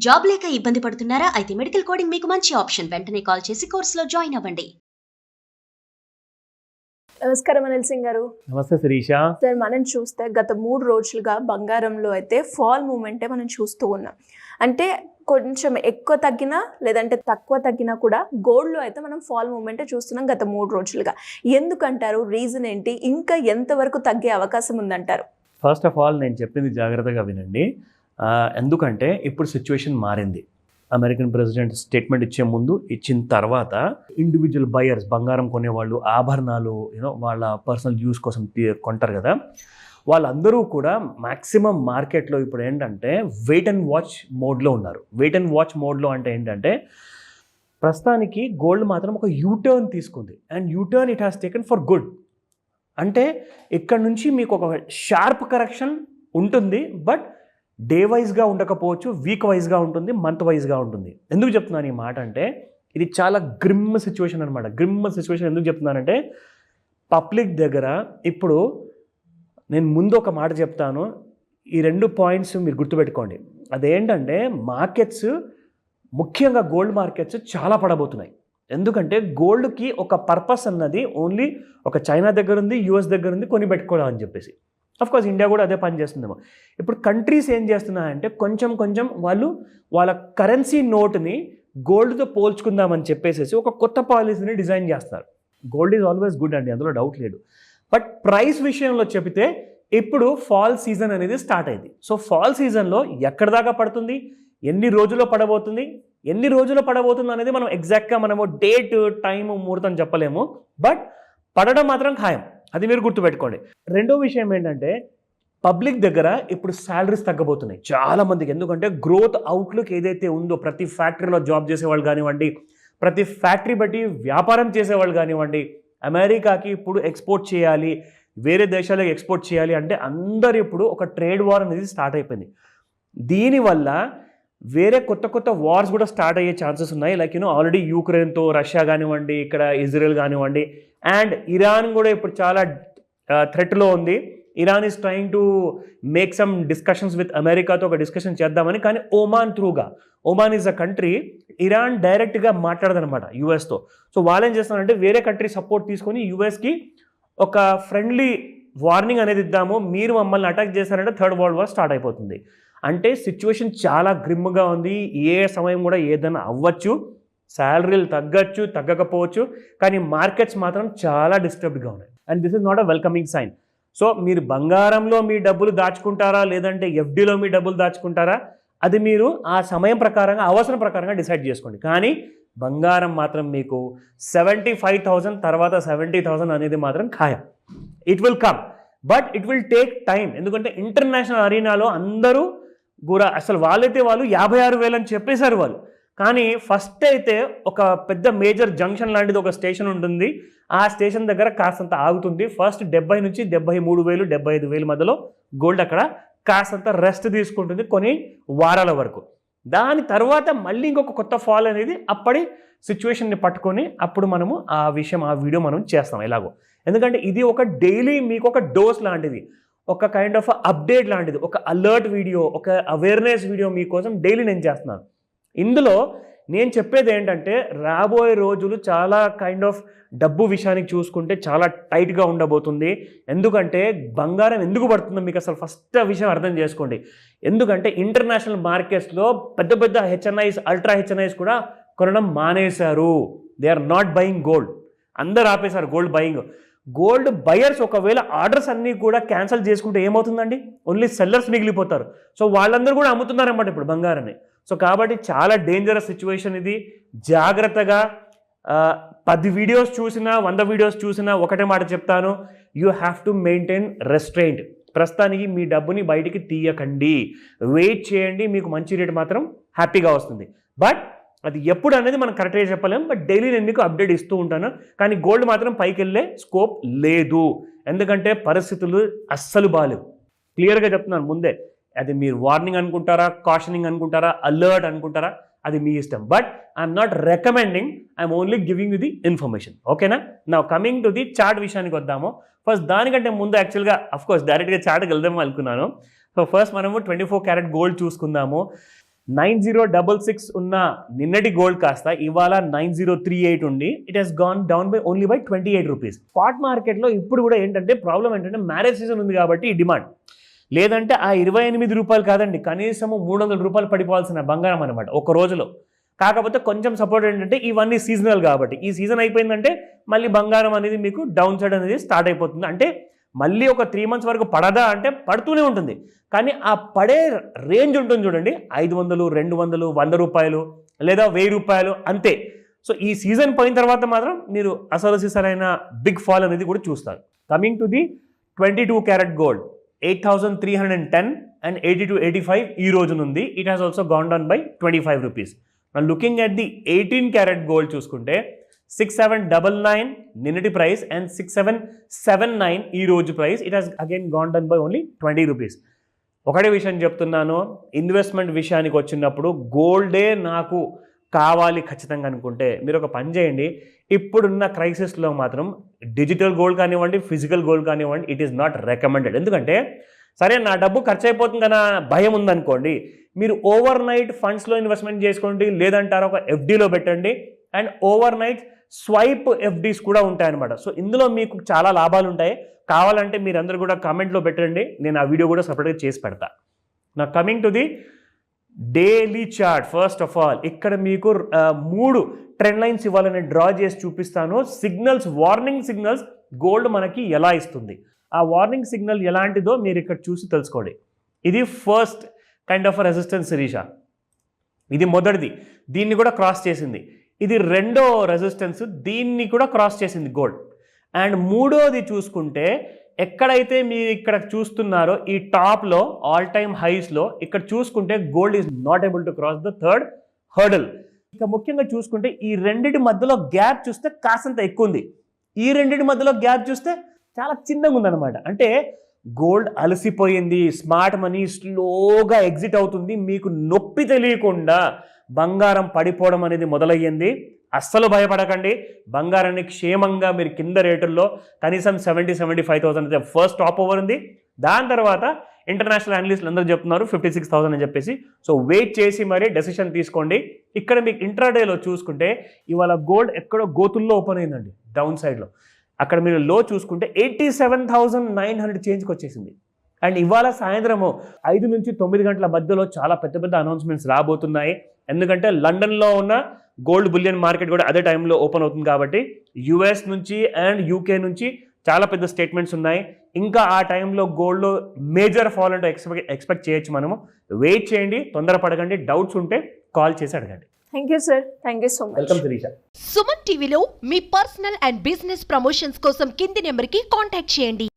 Job లేక ఇబ్బంది పడుతున్నారా? అయితే మెడికల్ కోడింగ్ మీకు మంచి ఆప్షన్. వెంటనే కాల్ చేసి కోర్సులో జాయిన్ అవ్వండి. నమస్కారం అనిల్ సింగ్ గారు. నమస్తే శిరీష. సార్, మనం చూస్తే గత 3 రోజులుగా బంగారంలో అయితే ఫాల్ మూమెంటే మనం చూస్తూ ఉన్నాం. అంటే కొంచెం ఎక్కువ తగ్గినా లేదంటే తక్కువ తగ్గినా కూడా గోల్డ్లో అయితే మనం ఫాల్ మూమెంటే చూస్తున్నాం గత 3 రోజులుగా. ఎందుకంటారు? రీజన్ ఏంటి? ఇంకా ఎంతవరకు తగ్గే అవకాశం ఉందంటారు? ఫస్ట్ ఆఫ్ ఆల్ నేను చెప్పింది జాగ్రత్తగా వినండి. ఎందుకంటే ఇప్పుడు సిచ్యువేషన్ మారింది. అమెరికన్ ప్రెసిడెంట్ స్టేట్మెంట్ ఇచ్చే ముందు, ఇచ్చిన తర్వాత ఇండివిజువల్ బయర్స్, బంగారం కొనేవాళ్ళు, ఆభరణాలు వాళ్ళ పర్సనల్ యూస్ కోసం కొంటారు కదా, వాళ్ళందరూ కూడా మ్యాక్సిమం మార్కెట్లో ఇప్పుడు ఏంటంటే వెయిట్ అండ్ వాచ్ మోడ్లో ఉన్నారు. వెయిట్ అండ్ వాచ్ మోడ్లో అంటే ఏంటంటే ప్రస్తుతానికి గోల్డ్ మాత్రం ఒక యూటర్న్ తీసుకుంది. And U turn it has taken for good. అంటే ఇక్కడ నుంచి మీకు ఒక షార్ప్ కరెక్షన్ ఉంటుంది, బట్ డే వైజ్గా ఉండకపోవచ్చు, వీక్ వైజ్గా ఉంటుంది, మంత్ వైజ్గా ఉంటుంది. ఎందుకు చెప్తున్నాను ఈ మాట అంటే ఇది చాలా గ్రిమ్ సిచ్యువేషన్ అనమాట. గ్రిమ్ సిచ్యువేషన్ ఎందుకు చెప్తున్నానంటే పబ్లిక్ దగ్గర ఇప్పుడు నేను ముందు ఒక మాట చెప్తాను, ఈ 2 పాయింట్స్ మీరు గుర్తుపెట్టుకోండి. అదేంటంటే మార్కెట్స్, ముఖ్యంగా గోల్డ్ మార్కెట్స్ చాలా పడబోతున్నాయి. ఎందుకంటే గోల్డ్కి ఒక పర్పస్ అన్నది ఓన్లీ ఒక చైనా దగ్గర ఉంది, యూఎస్ దగ్గర ఉంది, కొని పెట్టుకోవడం అని చెప్పేసి. అఫ్కోర్స్ ఇండియా కూడా అదే పని చేస్తుందేమో. ఇప్పుడు కంట్రీస్ ఏం చేస్తున్నాయంటే కొంచెం వాళ్ళు వాళ్ళ కరెన్సీ నోట్ని గోల్డ్తో పోల్చుకుందామని చెప్పేసి ఒక కొత్త పాలసీని డిజైన్ చేస్తారు. గోల్డ్ ఈజ్ ఆల్వేస్ గుడ్ అండి, అందులో డౌట్ లేదు. బట్ ప్రైస్ విషయంలో చెబితే ఇప్పుడు ఫాల్ సీజన్ అనేది స్టార్ట్ అయింది. సో ఫాల్ సీజన్లో ఎక్కడి దాకా పడుతుంది, ఎన్ని రోజుల్లో పడబోతుంది అనేది మనం ఎగ్జాక్ట్గా మనము డేట్, టైము, ముహూర్తం చెప్పలేము. బట్ పడడం మాత్రం ఖాయం, అది మీరు గుర్తుపెట్టుకోండి. రెండో విషయం ఏంటంటే పబ్లిక్ దగ్గర ఇప్పుడు శాలరీస్ తగ్గబోతున్నాయి చాలామందికి. ఎందుకంటే గ్రోత్ అవుట్లుక్ ఏదైతే ఉందో, ప్రతి ఫ్యాక్టరీలో జాబ్ చేసేవాళ్ళు కానివ్వండి, ప్రతి ఫ్యాక్టరీ బట్టి వ్యాపారం చేసేవాళ్ళు కానివ్వండి, అమెరికాకి ఇప్పుడు ఎక్స్పోర్ట్ చేయాలి, వేరే దేశాలకు ఎక్స్పోర్ట్ చేయాలి అంటే అందరు ఇప్పుడు ఒక ట్రేడ్ వార్ అనేది స్టార్ట్ అయిపోయింది. దీనివల్ల వేరే కొత్త వార్స్ కూడా స్టార్ట్ అయ్యే ఛాన్సెస్ ఉన్నాయి. లైక్ ఆల్రెడీ యూక్రెయిన్తో, రష్యా కానివ్వండి, ఇక్కడ ఇజ్రాయెల్ కానివ్వండి, అండ్ ఇరాన్ కూడా ఇప్పుడు చాలా థ్రెట్లో ఉంది. Iran is trying to make some discussions with అమెరికాతో, ఒక డిస్కషన్ చేద్దామని. కానీ ఓమాన్ త్రూగా, Oman is a country, Iran డైరెక్ట్గా మాట్లాడదనమాట యూఎస్తో. సో వాళ్ళు ఏం చేస్తున్నారంటే వేరే కంట్రీ సపోర్ట్ తీసుకొని యూఎస్కి ఒక ఫ్రెండ్లీ వార్నింగ్ అనేది ఇద్దాము, మీరు మమ్మల్ని అటాక్ చేశారంటే థర్డ్ వరల్డ్ వార్ స్టార్ట్ అయిపోతుంది. అంటే సిచ్యువేషన్ చాలా గ్రిమ్గా ఉంది. ఏ సమయం కూడా ఏదైనా అవ్వచ్చు, శాలరీలు తగ్గచ్చు, తగ్గకపోవచ్చు, కానీ మార్కెట్స్ మాత్రం చాలా డిస్టర్బ్డ్గా ఉన్నాయి. And this is not a welcoming sign. So మీరు బంగారంలో మీ డబ్బులు దాచుకుంటారా, లేదంటే ఎఫ్డీలో మీ డబ్బులు దాచుకుంటారా, అది మీరు ఆ సమయం ప్రకారంగా, అవసరం ప్రకారంగా డిసైడ్ చేసుకోండి. కానీ బంగారం మాత్రం మీకు 75,000 తర్వాత 70,000 అనేది మాత్రం ఖాయం. It will come, but it will take time. ఎందుకంటే ఇంటర్నేషనల్ అరీనాలో అందరూ కూడా అసలు వాళ్ళు 56,000 అని చెప్పేశారు వాళ్ళు. కానీ ఫస్ట్ అయితే ఒక పెద్ద మేజర్ జంక్షన్ లాంటిది ఒక స్టేషన్ ఉంటుంది, ఆ స్టేషన్ దగ్గర కాస్తంత ఆగుతుంది. ఫస్ట్ 70 నుంచి 73,000, 75,000 మధ్యలో గోల్డ్ అక్కడ కాస్తంత రెస్ట్ తీసుకుంటుంది కొన్ని వారాల వరకు. దాని తర్వాత మళ్ళీ ఇంకొక కొత్త ఫాల్ అనేది అప్పటి సిచ్యువేషన్ని పట్టుకొని అప్పుడు మనము ఆ వీడియో మనం చేస్తాం ఎలాగో. ఎందుకంటే ఇది ఒక డైలీ మీకు ఒక డోస్ లాంటిది, ఒక కైండ్ ఆఫ్ అప్డేట్ లాంటిది, ఒక అలర్ట్ వీడియో, ఒక అవేర్నెస్ వీడియో మీకోసం డైలీ నేను చేస్తున్నాను. ఇందులో నేను చెప్పేది ఏంటంటే రాబోయే రోజులు చాలా కైండ్ ఆఫ్ డబ్బు విషయానికి చూసుకుంటే చాలా టైట్గా ఉండబోతుంది. ఎందుకంటే బంగారం ఎందుకు పడుతుందో మీకు అసలు ఫస్ట్ విషయం అర్థం చేసుకోండి. ఎందుకంటే ఇంటర్నేషనల్ మార్కెట్స్లో పెద్ద హెచ్ఎన్ఐస్, అల్ట్రా హెచ్ఎన్ఐస్ కూడా కొనడం మానేశారు. They are not buying gold. అందరు ఆపేశారు గోల్డ్ బయింగ్. గోల్డ్ బయర్స్ ఒకవేళ ఆర్డర్స్ అన్నీ కూడా క్యాన్సిల్ చేసుకుంటే ఏమవుతుందండి? Only sellers మిగిలిపోతారు. సో వాళ్ళందరూ కూడా అమ్ముతున్నారన్నమాట ఇప్పుడు బంగారాన్ని. సో కాబట్టి చాలా డేంజరస్ సిచ్యువేషన్ ఇది. జాగ్రత్తగా 10 వీడియోస్ చూసినా, 100 వీడియోస్ చూసినా ఒకటే మాట చెప్తాను, యూ హ్యావ్ టు మెయింటైన్ రెస్ట్రెయింట్. ప్రస్తుతానికి మీ డబ్బుని బయటికి తీయకండి, వెయిట్ చేయండి, మీకు మంచి రేట్ మాత్రం హ్యాపీగా వస్తుంది. బట్ అది ఎప్పుడు అనేది మనం కరెక్ట్గా చెప్పలేం. బట్ డైలీ నేను మీకు అప్డేట్ ఇస్తూ ఉంటాను. కానీ గోల్డ్ మాత్రం పైకి వెళ్ళే స్కోప్ లేదు, ఎందుకంటే పరిస్థితులు అస్సలు బాలేవు. క్లియర్గా చెప్తున్నాను ముందే. అది మీరు వార్నింగ్ అనుకుంటారా, కాషనింగ్ అనుకుంటారా, అలర్ట్ అనుకుంటారా, అది మీ ఇష్టం. But I'm not recommending, I'm only giving you the information. ఓకేనా? నా కమింగ్ టు ది చార్ట్ విషయానికి వద్దాము. ఫస్ట్ దానికంటే ముందు యాక్చువల్గా అఫ్కోర్స్ డైరెక్ట్గా చార్ట్కి వెళ్దాము అనుకున్నాను. సో ఫస్ట్ మనము 24 క్యారెట్ గోల్డ్ చూసుకుందాము. 9066 ఉన్న నిన్నటి గోల్డ్ కాస్త ఇవాళ 9038 ఉండి it has gone down by only by 28 rupees. Spot మార్కెట్లో ఇప్పుడు కూడా ఏంటంటే ప్రాబ్లం ఏంటంటే మ్యారేజ్ సీజన్ ఉంది కాబట్టి ఈ డిమాండ్, లేదంటే ఆ 28 రూపాయలు కాదండి, కనీసము 300 రూపాయలు పడిపోవాల్సిన బంగారం అనమాట ఒక రోజులో. కాకపోతే కొంచెం సపోర్ట్ ఏంటంటే ఇవన్నీ సీజనల్ కాబట్టి, ఈ సీజన్ అయిపోయిందంటే మళ్ళీ బంగారం అనేది మీకు డౌన్ సైడ్ అనేది స్టార్ట్ అయిపోతుంది. అంటే మళ్ళీ ఒక 3 months వరకు పడదా అంటే పడుతూనే ఉంటుంది, కానీ ఆ పడే రేంజ్ ఉంటుంది చూడండి, 500, 200, 100 రూపాయలు లేదా 1000 రూపాయలు అంతే. సో ఈ సీజన్ పోయిన తర్వాత మాత్రం మీరు అసలు సరైన బిగ్ ఫాల్ అనేది కూడా చూస్తారు. Coming to the 22 carat gold 8310 and 8285 ఈ రోజునుంది. It has also gone down by 25 rupees. Looking at the 18 carat gold చూసుకుంటే 6799 నిన్నటి ప్రైస్ అండ్ 6779 ఈ రోజు price. It has again gone down by only 20 rupees. ఒకటే విషయం చెప్తున్నాను, ఇన్వెస్ట్మెంట్ విషయానికి వచ్చినప్పుడు గోల్డే నాకు కావాలి ఖచ్చితంగా అనుకుంటే మీరు ఒక పని చేయండి. ఇప్పుడున్న క్రైసిస్లో మాత్రం డిజిటల్ గోల్డ్ కానివ్వండి, ఫిజికల్ గోల్డ్ కానివ్వండి, ఇట్ ఈస్ నాట్ రికమెండెడ్. ఎందుకంటే సరే నా డబ్బు ఖర్చు అయిపోతుంది కదా భయం ఉందనుకోండి, మీరు ఓవర్ నైట్ ఫండ్స్లో ఇన్వెస్ట్మెంట్ చేసుకోండి, లేదంటారు ఒక ఎఫ్డీలో పెట్టండి. And over night swipe FDs కూడా ఉంటాయన్నమాట. సో ఇందులో మీకు చాలా లాభాలు ఉంటాయి. కావాలంటే మీరందరూ కూడా కామెంట్లో పెట్టండి, నేను ఆ వీడియో కూడా సపరేట్గా చేసి పెడతా. నా coming to the daily chart. First of all ఇక్కడ మీకు 3 ట్రెండ్ లైన్స్ ఇవ్వాలని డ్రా చేసి చూపిస్తాను. సిగ్నల్స్, వార్నింగ్ సిగ్నల్స్ గోల్డ్ మనకి ఎలా ఇస్తుంది, ఆ వార్నింగ్ సిగ్నల్ ఎలాంటిదో మీరు ఇక్కడ చూసి తెలుసుకోండి. ఇది first kind of resistance Shirisha, ఇది మొదటిది, దీన్ని కూడా క్రాస్ చేసింది. ఇది రెండో రెసిస్టెన్స్, దీన్ని కూడా క్రాస్ చేసింది గోల్డ్. అండ్ మూడోది చూసుకుంటే ఎక్కడైతే మీరు ఇక్కడ చూస్తున్నారో ఈ టాప్లో ఆల్ టైమ్ హైస్లో ఇక్కడ చూసుకుంటే gold is not able to cross the third hurdle. ఇక ముఖ్యంగా చూసుకుంటే ఈ రెండింటి మధ్యలో గ్యాప్ చూస్తే కాసంత ఎక్కువ ఉంది, ఈ రెండింటి మధ్యలో గ్యాప్ చూస్తే చాలా చిన్నగా ఉందన్నమాట. అంటే గోల్డ్ అలసిపోయింది, స్మార్ట్ మనీ స్లోగా ఎగ్జిట్ అవుతుంది, మీకు నొప్పి తెలియకుండా బంగారం పడిపోవడం అనేది మొదలయ్యింది. అస్సలు భయపడకండి, బంగారాన్ని క్షేమంగా మీరు కింద రేటుల్లో కనీసం 70,000-75,000 అయితే ఫస్ట్ టాప్ ఓవర్ ఉంది. దాని తర్వాత ఇంటర్నేషనల్ అనలిస్టులు అందరూ చెప్తున్నారు 56,000 అని చెప్పేసి. సో వెయిట్ చేసి మరీ డెసిషన్ తీసుకోండి. ఇక్కడ మీకు ఇంట్రాడేలో చూసుకుంటే ఇవాళ గోల్డ్ ఎక్కడో గోతుల్లో ఓపెన్ అయిందండి డౌన్ సైడ్లో. అక్కడ మీరు లో చూసుకుంటే 87,900 చేంజ్కి వచ్చేసింది. అండ్ ఇవాళ సాయంత్రము 5 నుంచి 9 గంటల మధ్యలో చాలా పెద్ద పెద్ద అనౌన్స్మెంట్స్ రాబోతున్నాయి. ఎందుకంటే లండన్లో ఉన్న గోల్డ్ బులియన్ మార్కెట్ కూడా అదే టైంలో ఓపెన్ అవుతుంది కాబట్టి యుఎస్ నుంచి అండ్ యూకే నుంచి చాలా పెద్ద స్టేట్మెంట్స్ ఉన్నాయి. ఇంకా ఆ టైంలో గోల్డ్లో మేజర్ ఫాల్ అంటే ఎక్స్పెక్ట్ చేయొచ్చు. మనము వెయిట్ చేయండి, తొందరపడకండి, డౌట్స్ ఉంటే కాల్ చేసి అడగండి. Thank you sir, thank you so much. Welcome Shirisha. Suman టీవీలో మీ పర్సనల్ అండ్ బిజినెస్ ప్రమోషన్స్ కోసం కింది నెంబర్కి కాంటాక్ట్ చేయండి.